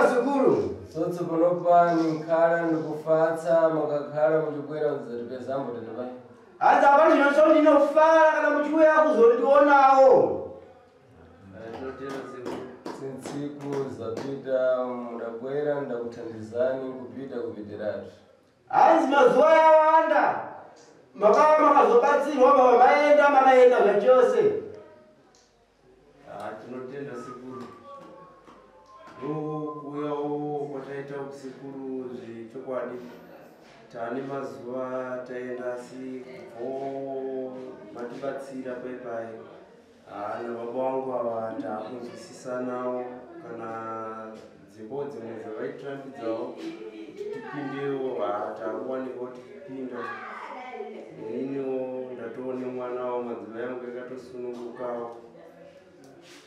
Zukuru. Sotso panopa ninkhala ndikufatsa makakhala muchibwera muzatipezambo tenepa. Anza abali nonso ndinofala kana muchibuya kuzondionawo. Sintsiku zapita mudabwera ndakuthandizani kupita kupitiratu. Anzi mazuwa yawanda. Makawa makazobatsirwa baba maenda zvachose. Tinotenda sikuru. Kuya kwataita kusikuru zvichokwadi. Tani mazuva taenda si matibatsira paipai. Nababa wangu ava takunzwisisanawo kana dzimbo dzimwe dzavaitirambidzavo tipindewo takuwanika kuti tipinda. Ino ndatoone mwana wamadzimai angu yakatosunungukawo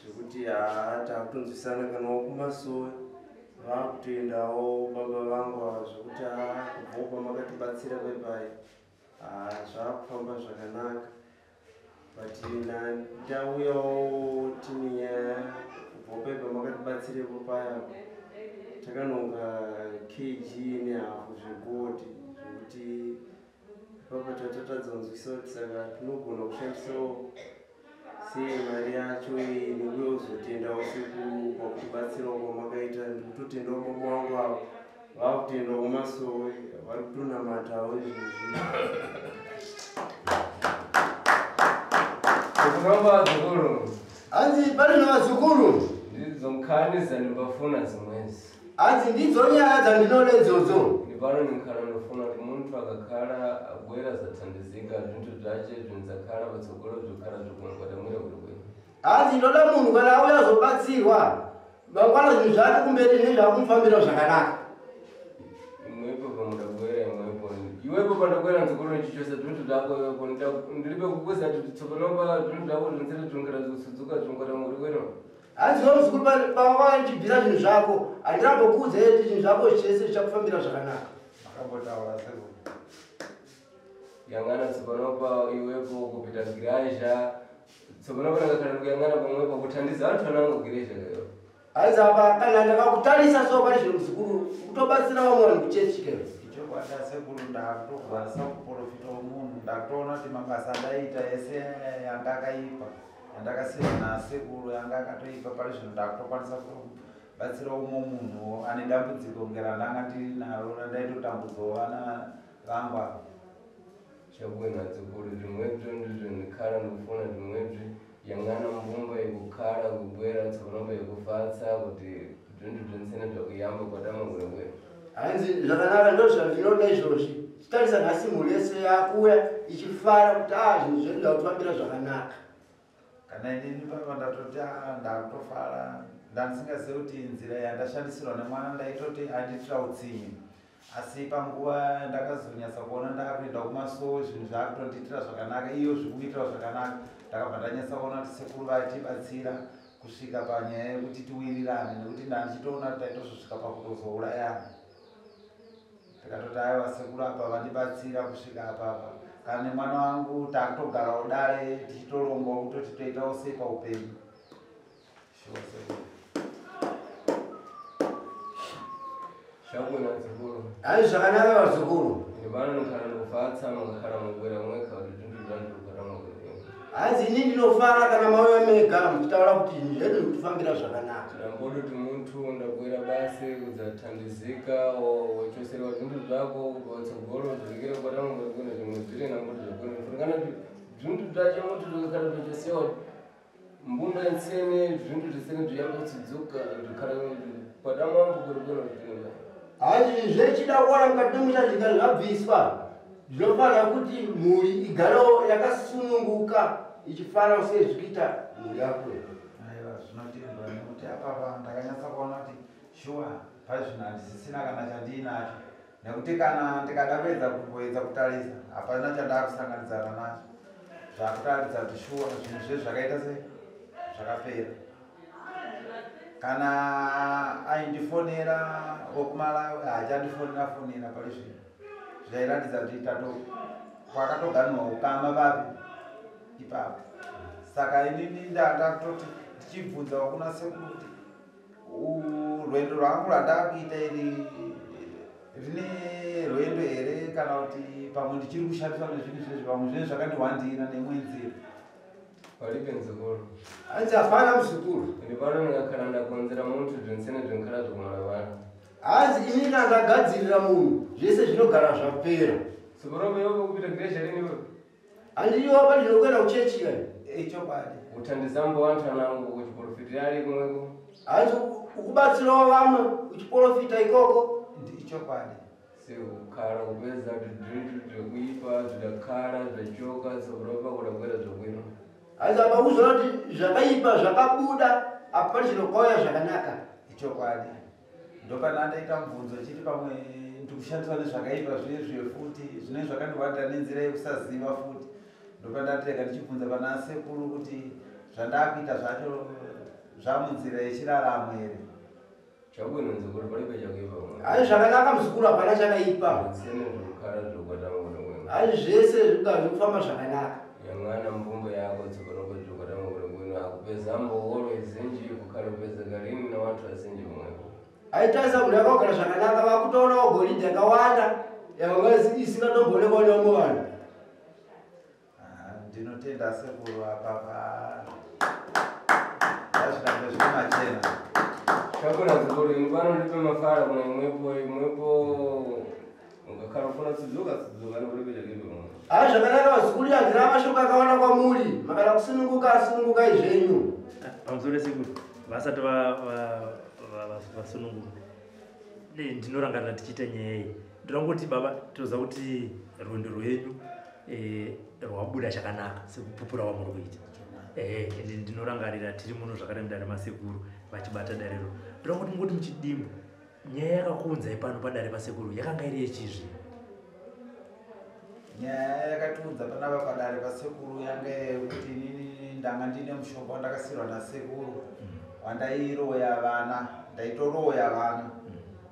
zvekuti takutonzwisana kana kumasowe vakutoendawo baba vangu ava zvekuti kubva pamakatibatsira paipai zvakufamba zvakanaka. But ndauyawo tine kubva paipa makatibatsirepo paya takanonga kg nehafu zvegoti zvekuti papa tatatadza kunzwisa kuti saka tinogona kushandisawo sei mari yacho nekuyo uzotendawo sekuru pakutibatsirawo kwamakaita. Ndikutotendawo baba wangu avo vakutoendawo kumasowe vari kutonamatawo izvozvi. Kunomba Zukuru. Anzi pali na Zukuru. Ndizo nkhaniza ndimbafuna zimwezi. Anzi ndidzo nyaya dzandinole idzodzo. Ndipano ninkhala ndofuna kuti munthu akakhala abwera zathandizika zvinthu zvache zvinzakhala patsogolo zvikhala zvikongwata mwere kuti bwino. Anzi ndoda munhu kana auya zobatsirwa. Mangwana zvinhu zvake kumberi zvinenge zvakumufambira zvakanaka. Imwepo pamudabwera imwepo. Iwepo pandabwera Zukuru nechichose zvinthu zvako iwepo ndiripe kukuza kuti tsopanopa zvinthu zvako zvinsere zvingara zvisudzuka zvingwata mwere bwino. Anzi wewe Zukuru pawanga nchibvisa zvinhu zvako. Andinambokudza kuti zvinhu zvako zvese zvichakufambira zvakanaka. Makambotaura seko. Yangana tsopanopa iwepo kupita girazha. Tsopanopa ndakakhala ndikuyangana pamwepo kuthandiza anthu anango girazha kayo. Anzi apa kana ndakakutarisa so pali zvinhu Zukuru kutobatsira vamwe vanhu kuchechi kero. Ichokwadi sekuru ndakutokwanisa kuprofita umunhu ndakatoona kuti mabasa ndaita ese yandakaipa yandakasiyana nasekuru yanga akatoipa pali zvinhu ndakutokwanisa kubatsira umwe munhu ane dambudziko ngerandanga ndinaro randaitotambudzawo vana vangu ava. Chabwino Zukuru zvimwezvo ndizvo ndikhala ndikufuna zvimwezvi yangana mbumba yekukhala kubwera tsopanopa yekufatsa kuti zvintu zvinsene zvakuyamba kwadama bwino. Anzi zvakanaka ndozvazvinoda izvozvi. Chitarisa nhasi mhuri yese yakuya ichifara kuti zvinhu zvedu zvakufambira zvakanaka. Kana inini papa ndatoti ndakutofara ndandisingazivi kuti nzira yandashandisirwa nemwana ndaitoti anditira utsinye. Asi panguva ndakazonyatsa kuona ndakuenda kumasowe zvinhu zvaakutondiitira zvakanaka iyo zvikuitira zvakanaka ndakabva ndanyatsa kuona kuti sekuru vatibatsira kusvika panyaya yekuti tiwirirane nekuti ndandichitoona kuti taitozosvika pakutozourayana. Ndakatoti aiwa sekuru apa vandibatsira kusvika apapa. Kana nemwana wangu takutogarawo dare tichitorongwa kutoti toitawo sei paupenyu. Chabwino Zukuru. Anzi zvakanaka Zukuru. Ndipano ndikhala ndikufatsa mukakhala mubwera mwekha kuti zvintu zvantu zvikatama bwino. Anzi inini ndinofara kana mauya mega muchitaura kuti zvinhu zvedu zvikufambira zvakanaka. Ndambodi kuti munthu ndabwera basi kudzathandizika wachoserewa zvintu zvako patsogolo zvirikire kwadama bwino zvimwe zviri nambodi zvabwino. Kana kuti zvintu zvacho munthu zvikakhala zvichisiwa mbumba yensene zvintu zvisene zviyamba kutsudzuka zvikhala kwadama bwino zvino. Anzi zvechida kuona mukati memusha zvikari zvabviswa. Zvinofanira kuti mhuri igarewo yakasununguka ichifara sei zvichiita mhuri yako. Aiwa zvinotendwa nekuti apapa ndakanyatsa kuona kuti shuwa pazvino handisisina kana chandinacho nekuti kana ndikadapedza kumboedza kutarisa hapana chandakusanganidzana nacho zvakutaridza kuti shuwa zvinhu zvezvi zvakaita sei zvakapera. Kana aindifonera wokumalawi haachandifonera pali zvino zvairatidza kuti kwakatoganwa ukama papi ipapo. Saka inini ndatoti ndichibvunza kuna sekuru kuti rwendo rwangu rwandakuita iri rine rwendo here kana kuti pamwe ndichiri kushandiswa nezvinhu zvezvi pamwe zvinhu zvakandiwandira neimwe nzira palibe nzukuru hanzi hapana muzukuru ini pano ndingakhala ndakonzera muntu zvinsene zvinkhala zvokumala vanhu hanzi inini ndagadzirira munhu zvese zvinogara zvapera sikurobe yobe kupita giresha liniwe handiyo pali zvinokwenda kuchechi kani chokwadi uthandizambo wantu anangu kuchiprofitira ali kumweko hanzi ukubatsirawo vamwe uchiprofita ikoko ndichokwadi sekukhala kupedza zvintu zvekuipa zvidakhala zvachoka sikurobe kudakwera zvokwino hanzi apa kuzoona kuti zvakaipa zvakabuda apa pali zvinokauya zvakanaka chokwadi ndopana ndaita mubvunzo chiti pamwe ndikushandiswa nezvakaipa zvinezve futi zvinenge zvakandiwandira nenzira yekusaziva futi ndopandatirega ndichibvunza pana sekuru kuti zvandakuita zvacho zvamunzira yechiraramo here chabwino nzukuru palibe chakuipa hanzi zvakanaka muzukuru hapana chakaipa zvinsene zvokukhala zvokwatamukunokwino hanzi zvese zvigara zvekufamba zvakanaka yamwana mbumbo yako tsikonope zvokwatamukunokwino akupezambo always kukhala upedzeka lini na wantu asinji kumweko aitarisa munhu akagara zvakanaka vakutoona goridhe yakawanda yanga isingatomboonekwa nevamwe vanhu ndinotenda sekuru apapa azvinange zvine machena shakona zikuru ini pano ndipe mafara kuna imwepo ungakhala ufuna kudzuka nopalibe chakuipa mwe zvakanaka vazukuru yanzira mashoko akawanda kwamuri makana kusununguka izvenyu pamusoro sekuru vasati vasununguka ndinorangarira tichiita nyaya iyi ndinongoti baba toziva kuti rwendo rwenyu rwabuda chakanaka sekupupura wamuri kuita ende ndinorangarira tiri muno zvakaremda nemasekuru vachibata darero ndinongoti mungoti muchidimbu nyaya yakakuunzai pano padare pasekuru yakanga iri yechizvi nyaya yakatiudza panapa padare pasekuru yange yekuti inini ndanga ndine mushonga wandakasirwa nasekuru wandairoya vana ndaitoroya vana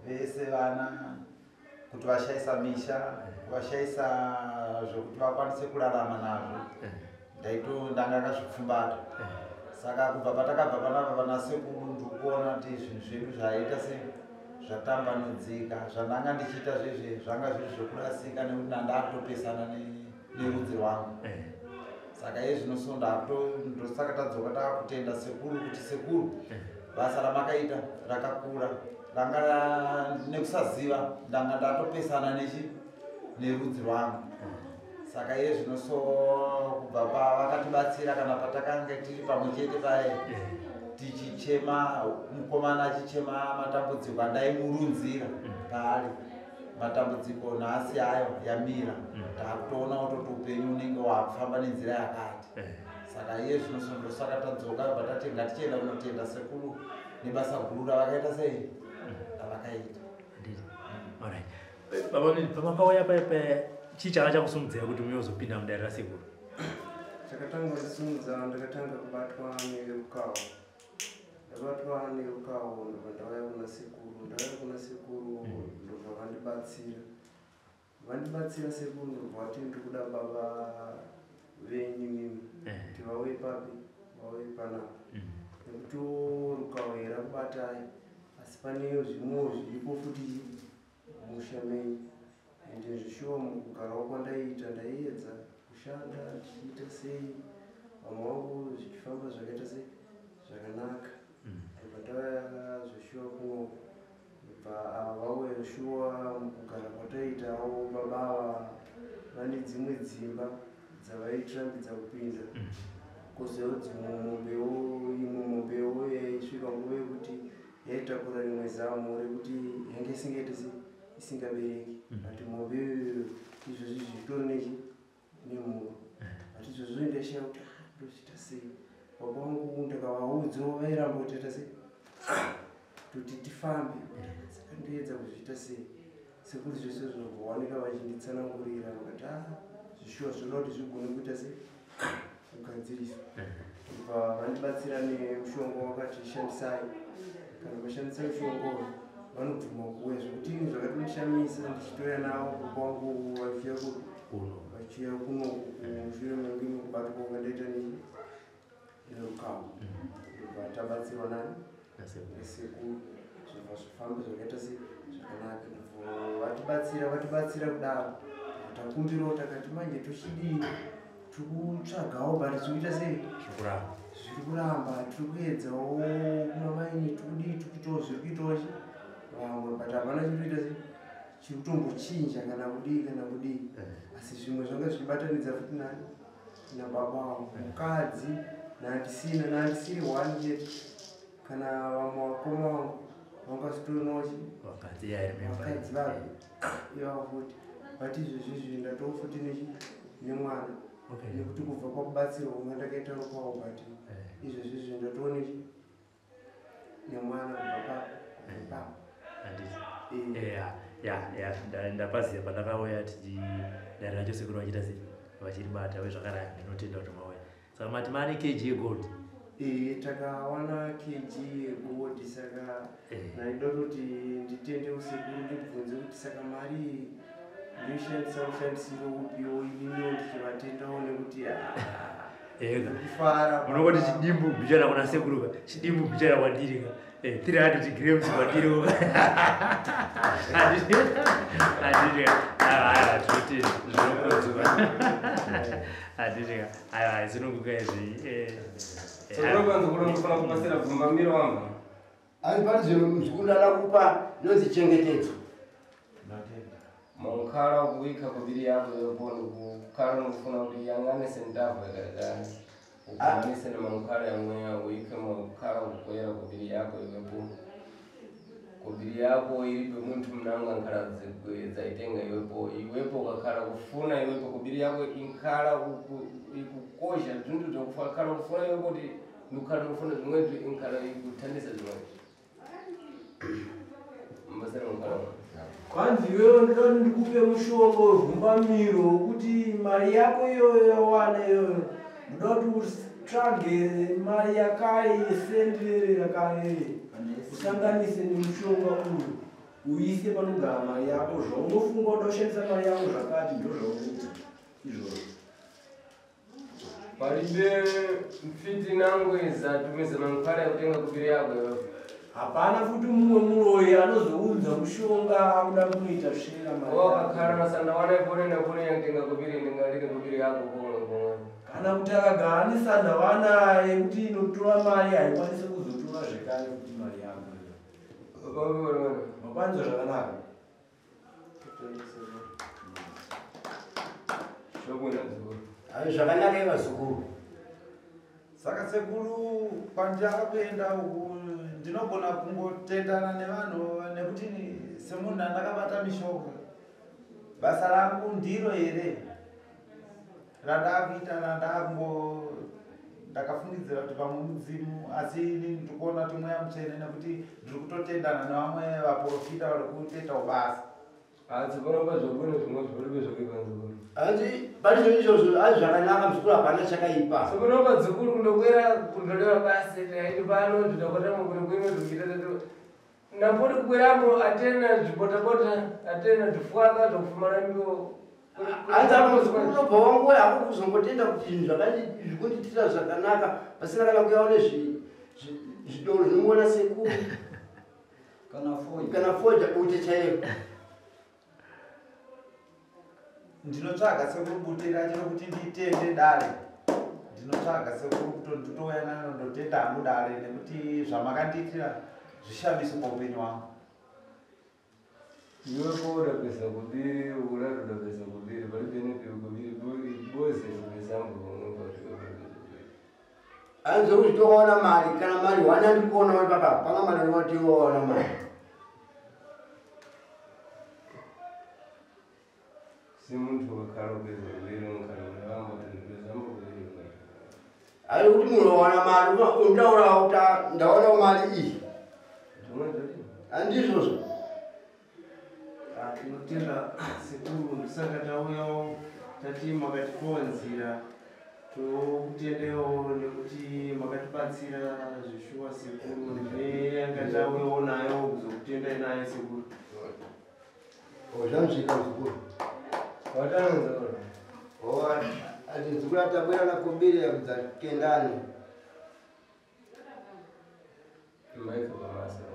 vese vana kuti vashayisa misha vashayisa zvokuti vakwanise kurarama nazvo ndanga akazvipfumbata saka kubva patakabva panapa pana sekuru ndikuona kuti zvinhu zvedu zvaita se zvatambanudzika zvandanga ndichiita zvezve zvanga zviri zvekurasika nekuti ndandakutopesana nerudzi rwangu saka izvinoso ndosaka tadzoka takutenda sekuru kuti sekuru basa ramakaita rakakura ranga nekusaziva ndanga ndatopesana nerudzi rwangu saka iye zvinoso kubva pavakatibatsira kana patakanga tiri pamwe chete paye tichichema mukomana achichema matambudziko andaimurunzira paari matambudziko nhasi ayo yamira takutoona kuti upenyu unenge wakufamba nenzira yakati saka iye zvinoso ndosaka tadzoka batati ngatichienda kunotenda sekuru nebasa guru ravakaita sei ravakaita pamakauya chii changa chakusumudzira kuti muyozopinda mudare rasekuru chakatanga kusumudza ndakatanga kubatwa nerukawo ndabatwa nerukawo ndobva ndauya kuna sekuru ndauya kuna sekuru ndobva vandibatsira sekuru ndobva vati ndiri kuda baba venyu mimi kuti vauye papi vauye panapa nekuti rukawo rakubatai asi pane zvimwewo zviripo futi mushamei ende zvishuwa mukugarawo kwandaiita ndaiedza kushanda tichiita sei vamwe vangu zvichifamba zvakaita sei zvakanaka ndobva ndauya zvishuwa kuno ndobva vauye zvishuwa mukugara kwataiitawo babava vane dzimwe dzimba dzavaitirambidza kupinda kozowo dzimwe mombewo yaisvika nguva yekuti yaitakura rimwe zamu rekuti yange isingaiti isingabereki ati mombe izvozvi zvitori nemhuro ati izvozvo ndaishaya kuti ndochita sei baba vangu ndakavaudzawo vairamba kutaita sei kuti tifambe saka ndoedza kuzviita sei sekuru zvese zvinobvawanika vachinditsanangurira vakati zvishuwa zvinoda kuti zvigone kuita sei kugadziriswa kubva vandibatsira nemushonga wakati shandisai kana mashandisa mushonga vanobvuma kuuya zvekuti zvakatondishamisa ndichitoya nawo baba wangu vachiya vachiya kuno mushure menge mukubatwa kwanga ndaita nerukawo ndobva tabatsirwa nani nesekuru zvofamba zvakaita zvakanaka vatibatsira kudaro takumbirawo takati manje tochidii tikutsvagawo bhati tikuita sei zviri kuramba tiri kuedzawo kumamaini tikudii tikuitawo zviri kuitawo vamwe but hapana chirikuita sei chiri kutombochinja kana kudii asi zvimwe zvanga zvichibatanidza futi nani nababa mukadzi naandisiri one yet kana vamwe vakoma vangu vangasitonawo vakadzi vake yavo futi but izvezvizvi ndatowo futi nemwana nekuti kubva pakubatsirwa umwe ndakaitawo kwawo but izvezvizvi ndatowo nemwana kubva papa ndapaziva pandakauya tichidarira chosekuru vachita sei vachiribata wezvakaraya ndinotenda kuti mauya saka mati mane kg yegold takawana kg yegold saka naida kuti nditende usekuru ndibvunze kuti saka mari ndoshandisa kushandisiro upiwo ininiwo ndichivatendawo nekuti kufara unongoti chidimbu bhichana kuna sekuruka chidimbu bhichana kwandirika 300 grams kwandiriwo zvinonguka izvi ari pane zvinhu zvikundala kupa nozichengetedzwa mankhala kuika kubiri yako yopona kukhala nokufuna kuti yanganise ndava yakadani ukanise nemankhala yamweya uike mankhala kukwera kubiri yako iwepo kubiri yako iripe muntu mnanga nkhala zaitenga iwepo ukakhala kufuna iwepo kubiri yako inkhala ikukosha zvintu zvakukhala kufuna iwepo kuti nukhala kufuna zvimwedzo inkhala ikuthandisa zvimwedzo mbasera mankhala kwanzi iwewe ndoda ndikupe mushongo webvumbamiro wekuti mari yako iyoyo yawana iyoyo ndoda kuti utsvage mari yakaisenderera kare usanganise nemushonga uyu uise panogara mari yako zvaunofunga kuti ushandisa mari yako zvakati ndozvaunoita izvozvo palibe mfiti nangweza tumeze mankhwala yakutenga kubiri yako hapana futi mumwe muroyi anozounza mushonga akuda kunoita svera wakakhala masandawana ipone napone yakutenga kubiri ndingalire kubiri yako pomwe kana kuti akagara nesandawana yekuti inotora mari haikwanisi kuzotora zvekare kuti mari yako makwanisa zvakanaka ai zvakanaka ivazukuru saka sekuru pandava kuenda uku ndinogona kungotendana nevanhu nekuti semunhu andakabata mishonga basa rangu ndiro here randakuita ndakafungidzira kuti pamwe mudzimu asi ndikuona kuti mweya mutsvene nekuti ndiri kutotendana nevamwe vaprofita vari kutoita basa asi panopa zvakone zvimwe zviribe zvakaipanzikuru hanzi pane zvo izvozvo ai zvakanaka muzukuru hapana chakaipa sokunopa dzikuru kundokwera kundoleva basi aidi pano zvidakotama kuti kuime zvikuita napoti kukweramo atena zvipotapota atena zvifwaka zvokufumana mbiwo hanzi apa muzukuru unobva wanguwe hako kuzongotenda kuti zvinhu zvikunditira zvakanaka pasina kana kuyaone zvidoro zvinongona sekuru kana foja bute chaiyo ndinotsvaga sekurubutira chiro kuti nditende dare ndinotsvaga sekuru kuti nditouya nano ndotenda hangu dare nekuti zvamakandiitira zvishamiso paupenyu hwangu iwepo udapesa kubiri ulatodapesa kubiri palipenepi kubiri bose kubesambo hanzi kuti toona mari kana mari wana ndikuona wepapa panga mari notiona mari simuntu wakakhala kupeza kubiri unkhala unalambo tezambo kubiri ari kuti munhu wawana mari untaurawo kuti ndaonawo mari iyi handizvozvo tinotenda sekuru saka tauyawo tati makatipawo nzira tokutendewo nekuti makatibatsira zvishuwa sekuru neyanga tauyawo nayo kuzokutendai nayo sekuru zvamusvika muzukuru watanzora ati zukuru atabwera nakubiri yakudza kendani maiko pamasa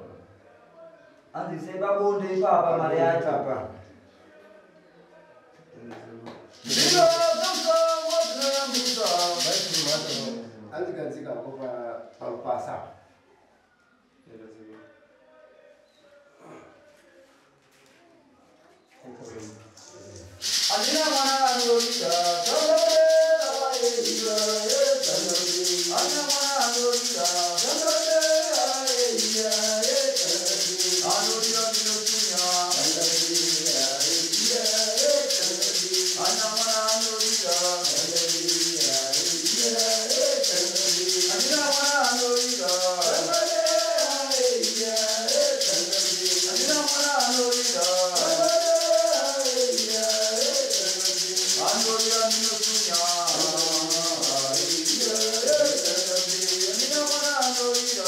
Anzi seba bonde ipapa mali yacho. Papa. Anzikanzika kwa palpasa. Adina mana anurita, chandare aye aye chandare. Adina mana anurita, chandare aye aye chandare. Anurita dinunya, chandare aye aye chandare. Adina mana anurita, chandare aye aye chandare. Adina mana anurita, chandare aye aye chandare. Adina mana anurita,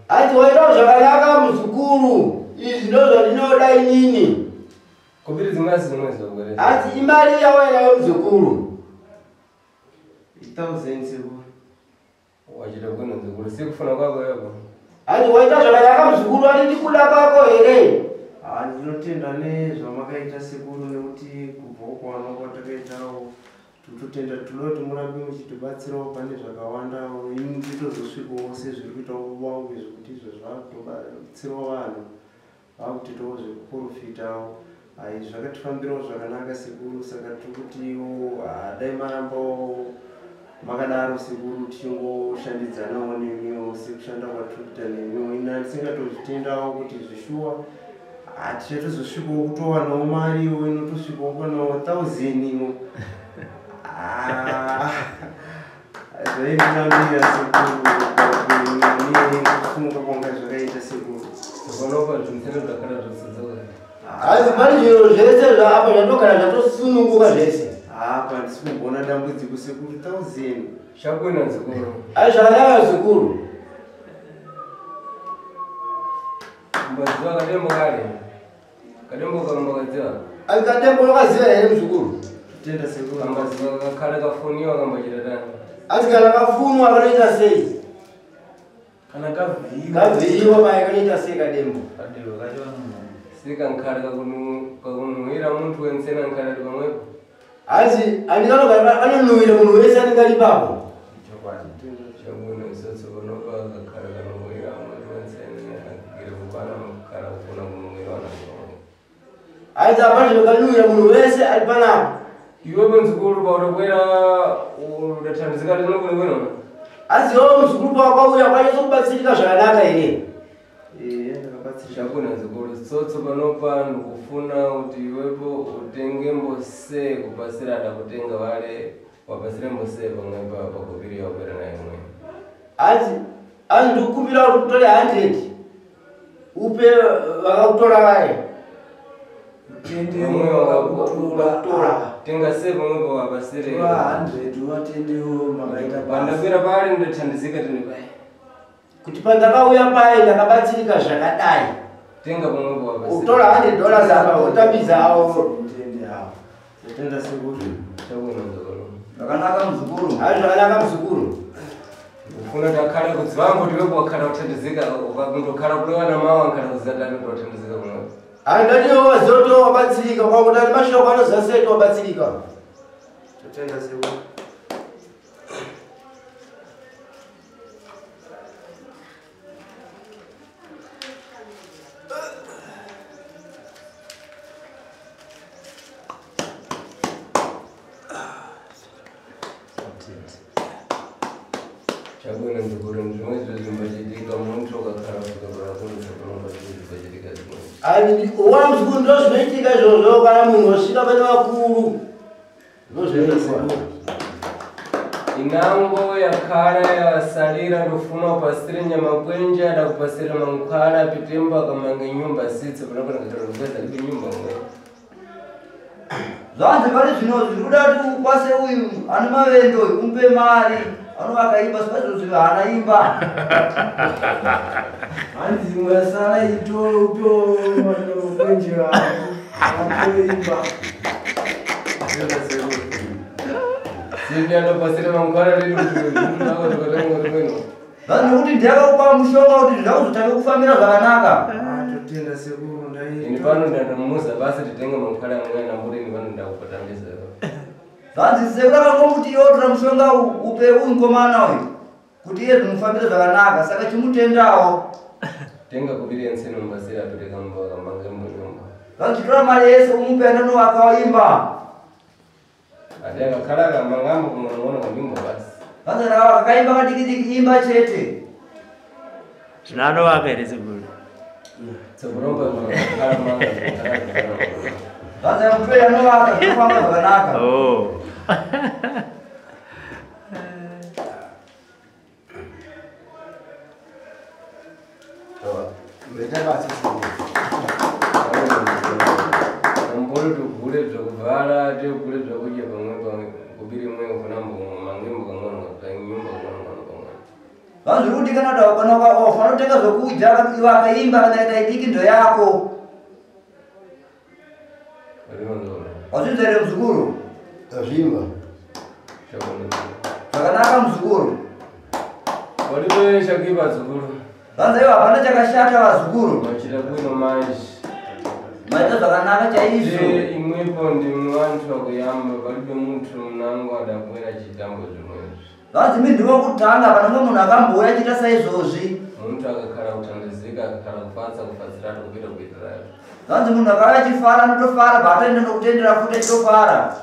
Ati waita zvakanaka muzukuru. Izvi ndozvo ndinoda inini. Kubiri zimasi zimwezi zvakwere. Ati imari yawaira muzukuru. 1000 sekuru. Wachita bwino muzukuru. Sikufuna kwako yako. Ati waita zvakanaka muzukuru, ati tikuda kwako here. Ndinotenda nezvamakaita sekuru nekuti kubva uko kwatakaitawo totenda tinoti murambe muchitibatsirawo pane zvakawandawo ini titozosvikawo sezviri kuitawo vangu zvekuti izvo zvakutobatsirawo vanhu vakutoitawo zvekuprofitawo. Zvakatifambirawo zvakanaka sekuru, saka tirikutiwo dai marambawo makadaro sekuru tichingoshandidzanawo nemiwo sekushanda kwatinoita nemiwo. Ini handisingatozvitendawo kuti zvishuwa tichatozosvikawo kutowanawo mariwo inotosvikawo panawo 1000 ino. Zvaindinamira sekuru kufumuka kwanga zvakaita sekuru. Zvakanopa zvimutero zvakada zvosidzoka. Asi pane zviro zvese zvaapa zvatogara zvatosununguka zvese. Apa ndisi kumbona dambudziko sekuru 1000. Shakwena muzukuru. Ai zvakanaka muzukuru. Mbaziwa kadembo kale. Kadembo kambokadziwa. Ai kadembo wakaziva here muzukuru? Tenda sekuru. Kambaziwa kakale kafuniwa kambachita tani. Ati kana kafunwa kanoita sei? Kana kavhiyiwa mai kanoita sei kadembo? Kadiro kacho Sika nkale kakunhuhwira muntu wensena nkale pamwepo. Asi andikanoga anonuhwira munhu wese anenge ari papo. Shabwino isotso panopa kakale kanhuhwira muntu wensena akigire kupana mukara kufuna kunhuhwira wana pamwepo. Asi apa zvino kanuhwira munhu wese ari panapo. Iwe muzukuru pautokwera udathandizika tinokwena. Asi iwe muzukuru pakwauya kwanyatsokubatsirika zvakanaka here? Ndakabatsirika. Shakwena muzukuru tsotso panopa ndikufuna kuti iwepo utenge mbose kupasira adakutenga wale wapasire mbose pamwepa pakupiri yaupera naye mwe. Asi ndikukumbira kuti utore 100 upe vakakutora vaye. Tende wakakutora. Tenga save mwepo wapasire. 100 watendewo makaita Pandakwera pale ndathandizika tini paye. Kuti pandakauya paye ndakabatsirika zvakadai. Tenga pamwepo wapasire. Utora $100 apa utambiza hawo. tende hawo. Tenda sekuru. Shakwena muzukuru. Zvakanaka muzukuru. Ai zvakanaka muzukuru. Ufuna takhala kuti vangu ndiwepo wakhala kuthandizika ukakundokhala kulewana mawa nkhala kuzadana kuti wathandizika pamwepo. Andadiwo wazoto wabatsirika kwakuti ati mashoko anozaseto wabatsirika. Tenda sekuru. Shakwena muzukuru ndimwe zvimbachitika muntu wakakhala kuzakura kunhu zvakanonga zvimbachitika zvimwe. Ani owala mzukuru ndo zvinoitika izvozvo kana munhu osvika pane vakuru ndozvinoitwa. Inango yakhala yasalira ndofuna upasire nyama kwenje ada kupasira mankhwala pitemba kamanga nyumba sitse panapana katolongeza libe nyumba mwe. Zvanzi pari zvino zvirikuda kuti upase uyu ane mavendo umpe mari anovaka imba sipaizvozvo haana imba. Hanzi mwasara itoro upewo kwenje apewe imba. Sindi anopasira mankhwala lili ndinako zvokatango kweno. Zvanzi kuti ndakakupa mushonga kuti zvakuzotanga kufambira zvakanaka. Totenda sekuru ndai. Ini pano ndandamuza basi titenge mankhwala amweni amburi ini pano ndakupatangisa. Zvanzi sekuru akangomuti iwe tora mushonga upe uyu mukomana uyu kuti iye zvinofambira zvakanaka saka chimutendawo. Tenga kubiri enseno mbasira apeleka mba kamanga nyumba. Zvanzi tora mari yese umupe anovakawo imba. Ade akakhala kamangambo kunoona kanyumba basi. Zvanzi akaimba kadiki imba chete. Zvinanovaka here sekuru? Tsokuromba zvakakhala manga zvakakhala. Zvanzi amupe anovaka zvinofamba zvakanaka. Oh. Mbolo tugule zvokuvhara tegule zvokudya pamwe kubiri mwe kunambo mangembo kangwana kanyumba kangwana kangwana. Zvanzi kuti kana daukana ufana kutenga zvokudya vakaimba kana ita idiki ndo yako. Wazvinzwa here muzukuru? Zvimba. Zvakanaka muzukuru. Walipoesha kiba zukuru. Zvanzi iwo hapana chakashata vazukuru. Machira bwino manje. Maita zvakanaka chaizvo. Imwepo ndimwe vantu vakuyamba palibe muntu munango adabwera chitambo zvimwezvi. Zvanzi mi ndiwo kutanga pana mwe munhu akambouya achiita saizvozvi. Muntu akakhala kutandizika akakhala kufatsa kufatsira kupita kuitirayo. Zvanzi munhu akauya achifara anotofara bataenda nokutendera futi achitofara.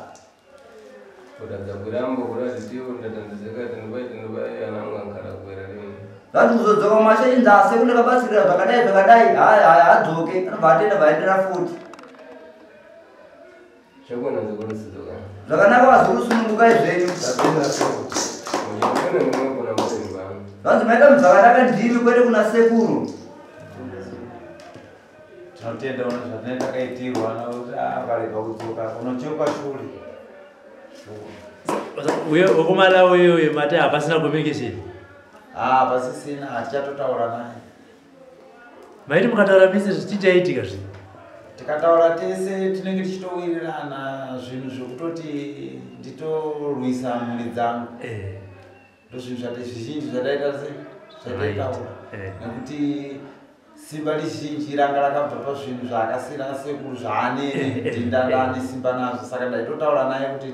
Kutadza kurambo kurati tiwo ndatandizika tinobai anango ankhala kuera rimwe. Zvanzi kuzodzoka mumashenzi ase kune kabatsirira zvakadai adzoke anobva atenda vaendera futi. Chakona nzokulusizoka. Zvakanaka vazukuru sunungukai zvenyu. Zvanzi maita zvakanaka ndimi kwete kuna sekuru. Tinotenda zvatine takaitirwa nokuti varega kudzoka unochekwa shure. Wekumala uyu mate hapasina communication? Pasisina hatichatotaura naye. Maiti mukataura mise zvichichaitika zvino? Tikataura tese tinenge tichitowirirana zvinhu zvokutoti nditorwisa mhuri dzangu. Ndozvinhu zvizhinji zvataita zvataitaura. Nekuti simba lizhinji ranga rakabva pazvinhu zvaakasiyana sekuru zvaane ndindanda ane simba nazvo. Saka ndaitotaura naye kuti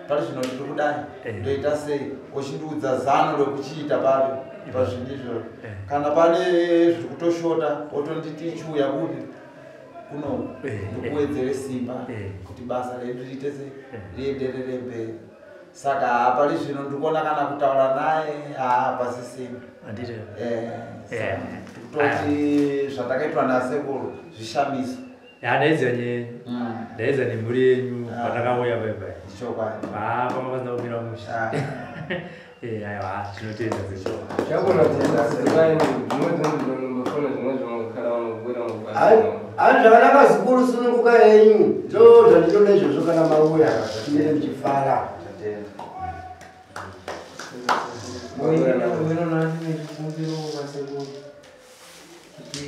pari zvino tiri kudai ndoita sei ochindiudza zano rekuchiita pazvinhu izvozvo. Kana pane zviri kutoshota otonditi chiuya kupi kuno ndikuwedzere simba kuti basa redu riite rienderere mberi. Saka hapari zvino ndikuona kana kutaura naye pasisina. Kutoti zvandakaitwa nasekuru zvishamiso. Ndaedza nemhuri yenyu patakauya baibai. Chokwadi. Pamakasina kumira musha. Aiwa, tinotenda sekuru. Chakona tenda zvimwe zvinofana zvimwe zvinokhala vanobwera Ani zvakanaka zukuru sununguka yenyu. Ndo zvandinoda izvozvo kana mauya tinenge muchifara. Bueno, nada, me respondió a seguro. Que